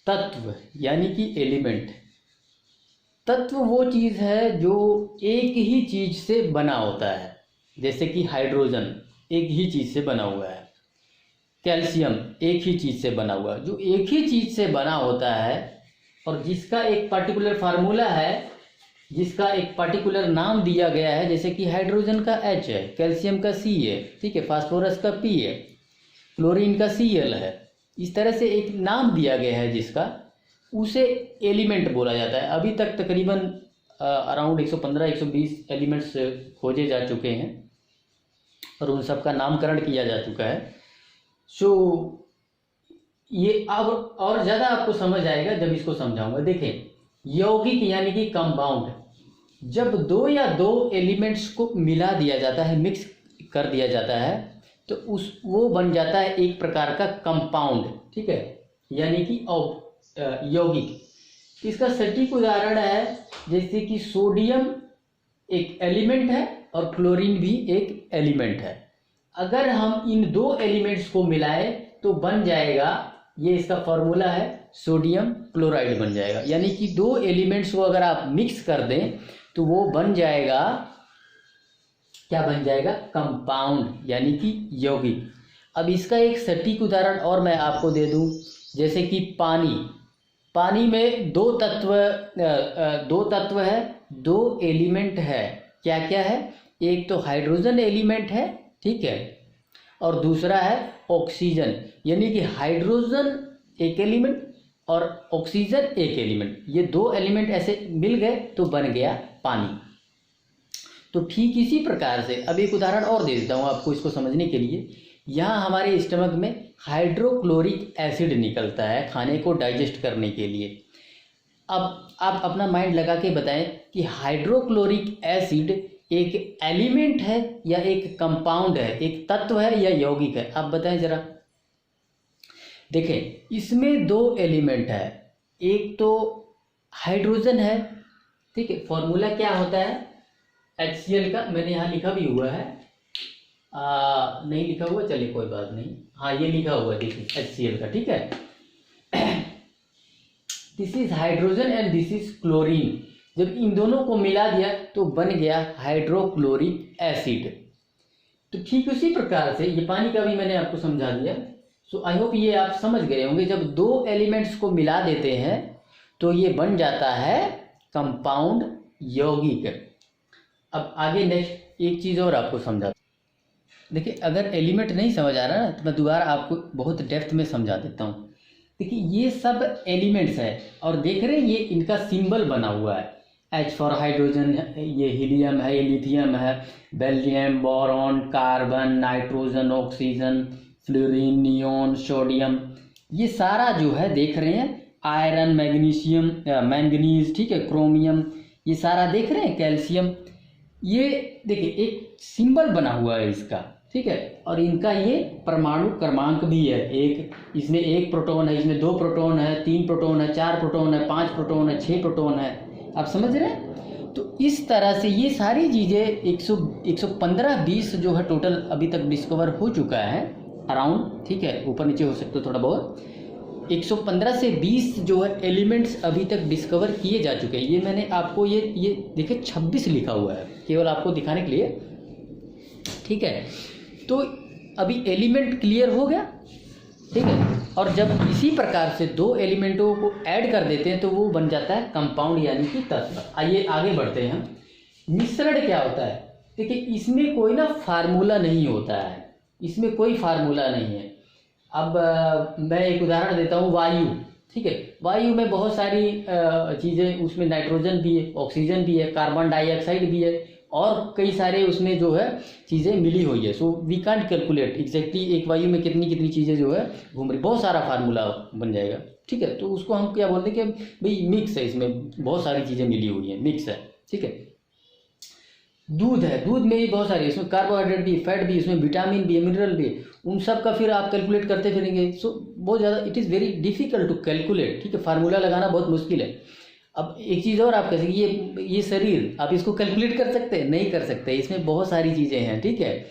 तत्व यानी कि एलिमेंट। तत्व वो चीज़ है जो एक ही चीज़ से बना होता है, जैसे कि हाइड्रोजन एक ही चीज़ से बना हुआ है, कैल्शियम एक ही चीज़ से बना हुआ है। जो एक ही चीज़ से बना होता है और जिसका एक पर्टिकुलर फार्मूला है, जिसका एक पर्टिकुलर नाम दिया गया है, जैसे कि हाइड्रोजन का H है, कैल्शियम का C है, ठीक है, फास्फोरस का P है, क्लोरीन का Cl है। इस तरह से एक नाम दिया गया है जिसका, उसे एलिमेंट बोला जाता है। अभी तक तकरीबन अराउंड 115-120 एलिमेंट्स खोजे जा चुके हैं और उन सब का नामकरण किया जा चुका है। सो ये अब और ज़्यादा आपको समझ आएगा जब इसको समझाऊंगा। देखें, यौगिक यानी कि कंपाउंड, जब दो या दो एलिमेंट्स को मिला दिया जाता है, मिक्स कर दिया जाता है, तो वो बन जाता है एक प्रकार का कंपाउंड, ठीक है, यानी कि यौगिक। इसका सटीक उदाहरण है जैसे कि सोडियम एक एलिमेंट है और क्लोरीन भी एक एलिमेंट है। अगर हम इन दो एलिमेंट्स को मिलाएं तो बन जाएगा, ये इसका फॉर्मूला है, सोडियम क्लोराइड बन जाएगा। यानी कि दो एलिमेंट्स को अगर आप मिक्स कर दें तो वो बन जाएगा, क्या बन जाएगा, कंपाउंड यानी कि यौगिक। अब इसका एक सटीक उदाहरण और मैं आपको दे दूं, जैसे कि पानी में दो तत्व है, दो एलिमेंट है। क्या क्या है? एक तो हाइड्रोजन एलिमेंट है, ठीक है, और दूसरा है ऑक्सीजन। यानी कि हाइड्रोजन एक एलिमेंट और ऑक्सीजन एक एलिमेंट, ये दो एलिमेंट ऐसे मिल गए तो बन गया पानी। तो ठीक इसी प्रकार से अब एक उदाहरण और दे देता हूँ आपको इसको समझने के लिए। यहाँ हमारे स्टमक में हाइड्रोक्लोरिक एसिड निकलता है खाने को डाइजेस्ट करने के लिए। अब आप अपना माइंड लगा के बताएं कि हाइड्रोक्लोरिक एसिड एक एलिमेंट है या एक कंपाउंड है, एक तत्व है या यौगिक है? आप बताएं जरा। देखें, इसमें दो एलिमेंट है, एक तो हाइड्रोजन है, ठीक है, फॉर्मूला क्या होता है HCl का, मैंने यहाँ लिखा भी हुआ है, नहीं लिखा हुआ, चलिए कोई बात नहीं, हाँ ये लिखा हुआ है, देखिए HCl का, ठीक है। This is hydrogen and this is chlorine. जब इन दोनों को मिला दिया तो बन गया हाइड्रोक्लोरिक एसिड। तो ठीक उसी प्रकार से ये पानी का भी मैंने आपको समझा दिया। सो आई होप ये आप समझ गए होंगे, जब दो एलिमेंट्स को मिला देते हैं तो ये बन जाता है कंपाउंड यौगिक। अब आगे नेक्स्ट एक चीज़ और आपको समझा। देखिए, अगर एलिमेंट नहीं समझ आ रहा ना तो मैं दोबारा आपको बहुत डेप्थ में समझा देता हूँ। देखिए, ये सब एलिमेंट्स हैं और देख रहे हैं ये इनका सिंबल बना हुआ है, H फॉर हाइड्रोजन, ये हीलियम है, ये लिथियम है, beryllium, boron, carbon, nitrogen, oxygen, fluorine, neon, sodium, ये सारा जो है देख रहे हैं, आयरन, मैग्नीशियम, मैंगनीज, ठीक है, क्रोमियम, ये सारा देख रहे हैं, कैल्शियम, ये देखिए एक सिंबल बना हुआ है इसका, ठीक है। और इनका ये परमाणु क्रमांक भी है, एक इसमें एक प्रोटॉन है, इसमें दो प्रोटॉन है, तीन प्रोटॉन है, चार प्रोटॉन है, पांच प्रोटॉन है, 6 प्रोटॉन है। आप समझ रहे हैं? तो इस तरह से ये सारी चीज़ें 115-120 जो है टोटल अभी तक डिस्कवर हो चुका है अराउंड, ठीक है, ऊपर नीचे हो सकता है थोड़ा बहुत। 115 से 20 जो है एलिमेंट्स अभी तक डिस्कवर किए जा चुके हैं। ये मैंने आपको ये देखिए 26 लिखा हुआ है केवल आपको दिखाने के लिए, ठीक है। तो अभी एलिमेंट क्लियर हो गया, ठीक है। और जब इसी प्रकार से दो एलिमेंटों को ऐड कर देते हैं तो वो बन जाता है कंपाउंड यानी कि तत्व। आइए आगे बढ़ते हैं हम। मिश्रण क्या होता है? देखिए, इसमें कोई ना फार्मूला नहीं होता है, इसमें कोई फार्मूला नहीं है। अब मैं एक उदाहरण देता हूँ, वायु, ठीक है। वायु में बहुत सारी चीज़ें, उसमें नाइट्रोजन भी है, ऑक्सीजन भी है, कार्बन डाइऑक्साइड भी है और कई सारे उसमें जो है चीज़ें मिली हुई है। So we can't calculate exactly एक वायु में कितनी कितनी चीज़ें जो है घूम रही, बहुत सारा फार्मूला बन जाएगा, ठीक है। तो उसको हम क्या बोलते हैं कि भाई मिक्स है, इसमें बहुत सारी चीज़ें मिली हुई हैं, मिक्स है, ठीक है। दूध है, दूध में भी बहुत सारी, इसमें कार्बोहाइड्रेट भी, फैट भी, इसमें विटामिन भी है, मिनरल भी है, उन सब का फिर आप कैलकुलेट करते फिरेंगे। सो बहुत ज़्यादा it is very difficult to calculate, ठीक है, फार्मूला लगाना बहुत मुश्किल है। अब एक चीज़ और आप कह सकते, ये शरीर, आप इसको कैलकुलेट कर सकते हैं? नहीं कर सकते, इसमें बहुत सारी चीज़ें हैं, ठीक है,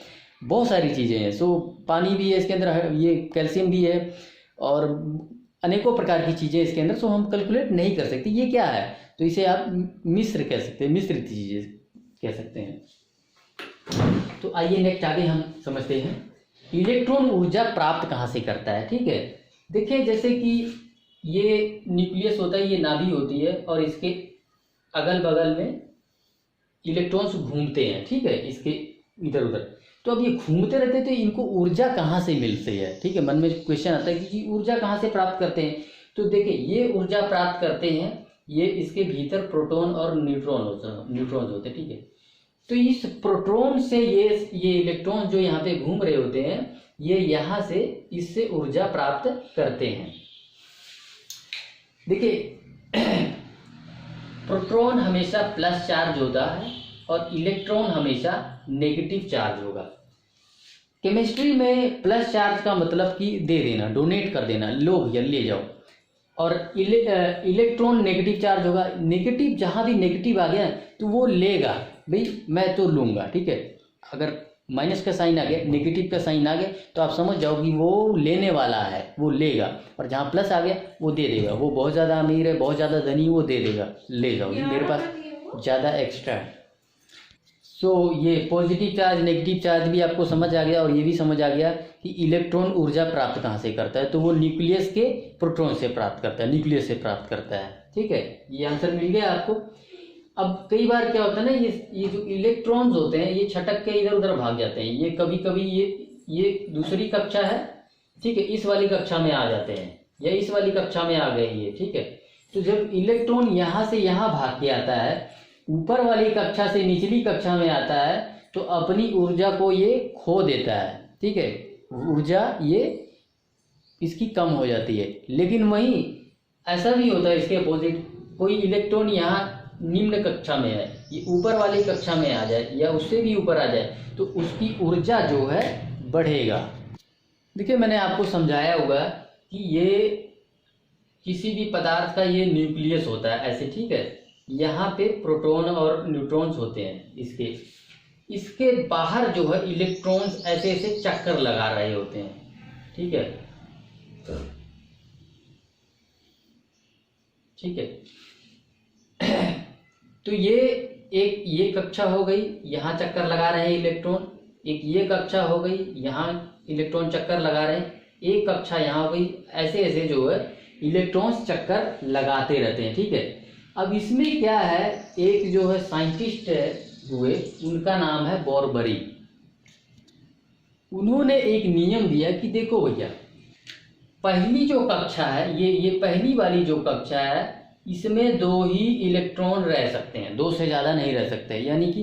बहुत सारी चीज़ें हैं। सो पानी भी है इसके अंदर, ये कैल्शियम भी है और अनेकों प्रकार की चीज़ें इसके अंदर, सो हम कैलकुलेट नहीं कर सकते। ये क्या है, तो इसे आप मिश्र कह सकते हैं, मिश्रित चीज़ें कह सकते हैं। तो आइए नेक्स्ट आगे हम समझते हैं इलेक्ट्रॉन ऊर्जा प्राप्त कहाँ से करता है। ठीक है, देखिए जैसे कि ये न्यूक्लियस होता है, ये नाभि होती है, और इसके अगल बगल में इलेक्ट्रॉन्स घूमते हैं। ठीक है, इसके इधर उधर, तो अब ये घूमते रहते हैं, तो इनको ऊर्जा कहाँ से मिलती है। ठीक है, मन में क्वेश्चन आता है कि ऊर्जा कहाँ से प्राप्त करते हैं। तो देखिए ये ऊर्जा प्राप्त करते हैं, ये इसके भीतर प्रोटॉन और न्यूट्रॉन होते हैं। ठीक है, तो इस प्रोटॉन से ये इलेक्ट्रॉन जो यहाँ पे घूम रहे होते हैं, ये यहाँ से इससे ऊर्जा प्राप्त करते हैं। देखिए प्रोटॉन हमेशा प्लस चार्ज होता है और इलेक्ट्रॉन हमेशा नेगेटिव चार्ज होगा। केमिस्ट्री में प्लस चार्ज का मतलब कि दे देना, डोनेट कर देना, लो भैया ले जाओ, और इलेक्ट्रॉन नेगेटिव चार्ज होगा। नेगेटिव, जहाँ भी नेगेटिव आ गया तो वो लेगा, भाई मैं तो लूँगा। ठीक है, अगर माइनस का साइन आ गया, नेगेटिव का साइन आ गया, तो आप समझ जाओ कि वो लेने वाला है, वो लेगा। और जहाँ प्लस आ गया वो दे देगा, वो बहुत ज़्यादा अमीर है, बहुत ज़्यादा धनी, वो दे देगा, ले जाओ मेरे पास ज़्यादा एक्स्ट्रा है। सो ये पॉजिटिव चार्ज नेगेटिव चार्ज भी आपको समझ आ गया, और ये भी समझ आ गया कि इलेक्ट्रॉन ऊर्जा प्राप्त कहाँ से करता है, तो वो न्यूक्लियस के प्रोटॉन से प्राप्त करता है, न्यूक्लियस से प्राप्त करता है। ठीक है, ये आंसर मिल गया आपको। अब कई बार क्या होता है ना, ये जो इलेक्ट्रॉन्स होते हैं, ये छटक के इधर उधर भाग जाते हैं। ये कभी कभी ये दूसरी कक्षा है, ठीक है, इस वाली कक्षा में आ जाते हैं, या इस वाली कक्षा में आ गए ये। ठीक है, तो जब इलेक्ट्रॉन यहाँ से यहाँ भाग के आता है, ऊपर वाली कक्षा से निचली कक्षा में आता है, तो अपनी ऊर्जा को ये खो देता है। ठीक है, ऊर्जा ये इसकी कम हो जाती है। लेकिन वहीं ऐसा भी होता है इसके अपोजिट, कोई इलेक्ट्रॉन यहाँ निम्न कक्षा में है, ये ऊपर वाली कक्षा में आ जाए या उससे भी ऊपर आ जाए, तो उसकी ऊर्जा जो है बढ़ेगा। देखिए मैंने आपको समझाया होगा कि ये किसी भी पदार्थ का ये न्यूक्लियस होता है ऐसे। ठीक है, यहाँ पे प्रोटॉन और न्यूट्रॉन्स होते हैं इसके बाहर जो है इलेक्ट्रॉन्स ऐसे ऐसे चक्कर लगा रहे होते हैं। ठीक है, ठीक है, तो ये कक्षा हो गई, यहाँ चक्कर लगा रहे हैं इलेक्ट्रॉन। एक ये कक्षा हो गई, यहाँ इलेक्ट्रॉन चक्कर लगा रहे हैं। एक कक्षा यहाँ हो गई, ऐसे ऐसे जो है इलेक्ट्रॉन्स चक्कर लगाते रहते हैं। ठीक है, अब इसमें क्या है, एक जो है साइंटिस्ट हुए, उनका नाम है बोरबरी। उन्होंने एक नियम दिया कि देखो भैया, पहली जो कक्षा है, ये पहली वाली जो कक्षा है, इसमें 2 ही इलेक्ट्रॉन रह सकते हैं, 2 से ज़्यादा नहीं रह सकते। यानी कि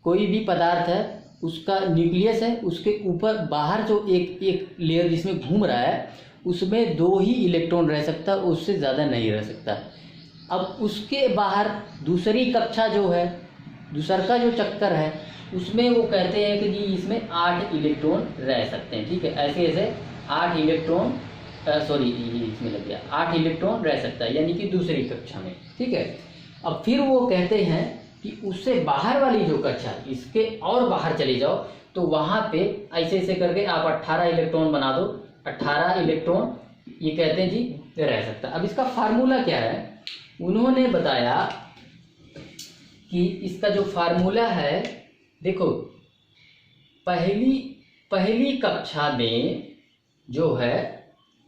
कोई भी पदार्थ है, उसका न्यूक्लियस है, उसके ऊपर बाहर जो एक लेयर जिसमें घूम रहा है, उसमें 2 ही इलेक्ट्रॉन रह सकता है, उससे ज़्यादा नहीं रह सकता। अब उसके बाहर दूसरी कक्षा जो है, दूसरा का जो चक्कर है, उसमें वो कहते हैं कि जी इसमें 8 इलेक्ट्रॉन रह सकते हैं। ठीक है, ऐसे ऐसे 8 इलेक्ट्रॉन, सॉरी इसमें लग गया, 8 इलेक्ट्रॉन रह सकता है, यानी कि दूसरी कक्षा में। ठीक है, अब फिर वो कहते हैं कि उससे बाहर वाली जो कक्षा, इसके और बाहर चले जाओ, तो वहाँ पे ऐसे ऐसे करके आप 18 इलेक्ट्रॉन बना दो, 18 इलेक्ट्रॉन ये कहते हैं जी रह सकता है। अब इसका फार्मूला क्या है, उन्होंने बताया कि इसका जो फार्मूला है, देखो पहली कक्षा में जो है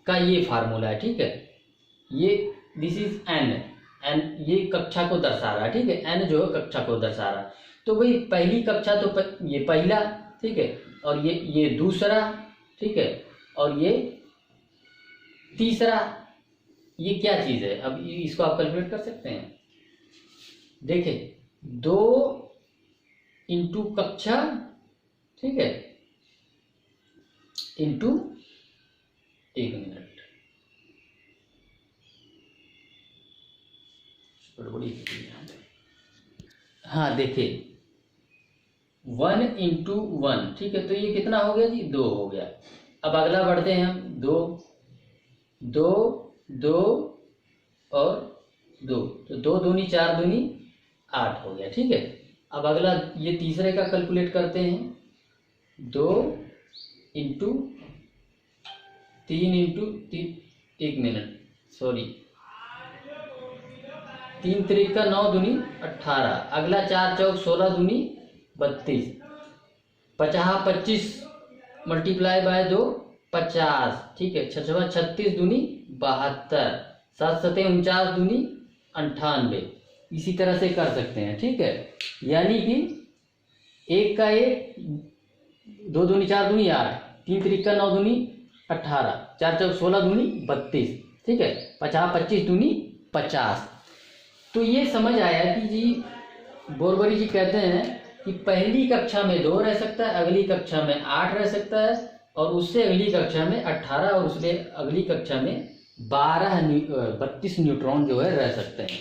का ये फार्मूला है। ठीक है, ये दिस इज एन, ये कक्षा को दर्शा रहा है। ठीक है, एन जो है कक्षा को दर्शा रहा है। तो भाई पहली कक्षा तो ये पहला, ठीक है, और ये दूसरा, ठीक है, और ये तीसरा। ये क्या चीज़ है, अब इसको आप कैलकुलेट कर सकते हैं। देखिए 2 इंटू कक्षा, ठीक है, इंटू 1 मिनट, हाँ देखिए 1 इंटू 1, ठीक है, तो ये कितना हो गया जी, 2 हो गया। अब अगला बढ़ते हैं हम, 2 2 2 और 2, तो 2 दूनी 4 दूनी 8 हो गया। ठीक है, अब अगला ये तीसरे का कैलकुलेट करते हैं, 2 into 3 into 3, 1 minute, sorry 3 Trika 9 दूनी 18, अगला 4 चौक 16 दूनी 32, 50 25 मल्टीप्लाई बाय 2 50, ठीक है। 6 36 दूनी 72, 7 7 49 दूनी 98, इसी तरह से कर सकते हैं, ठीक है। यानी कि 1 का 1, 2 दूनी 4 दूनी 8, 3 त्रिका 9 दूनी 18, 4 चौक 16 दूनी 32, ठीक है। 50 25 दूनी 50। तो ये समझ आया कि जी बोरबरी जी कहते हैं कि पहली कक्षा में 2 रह सकता है, अगली कक्षा में 8 रह सकता है, और उससे अगली कक्षा में 18, और उससे अगली कक्षा में 32 न्यूट्रॉन जो है रह सकते हैं।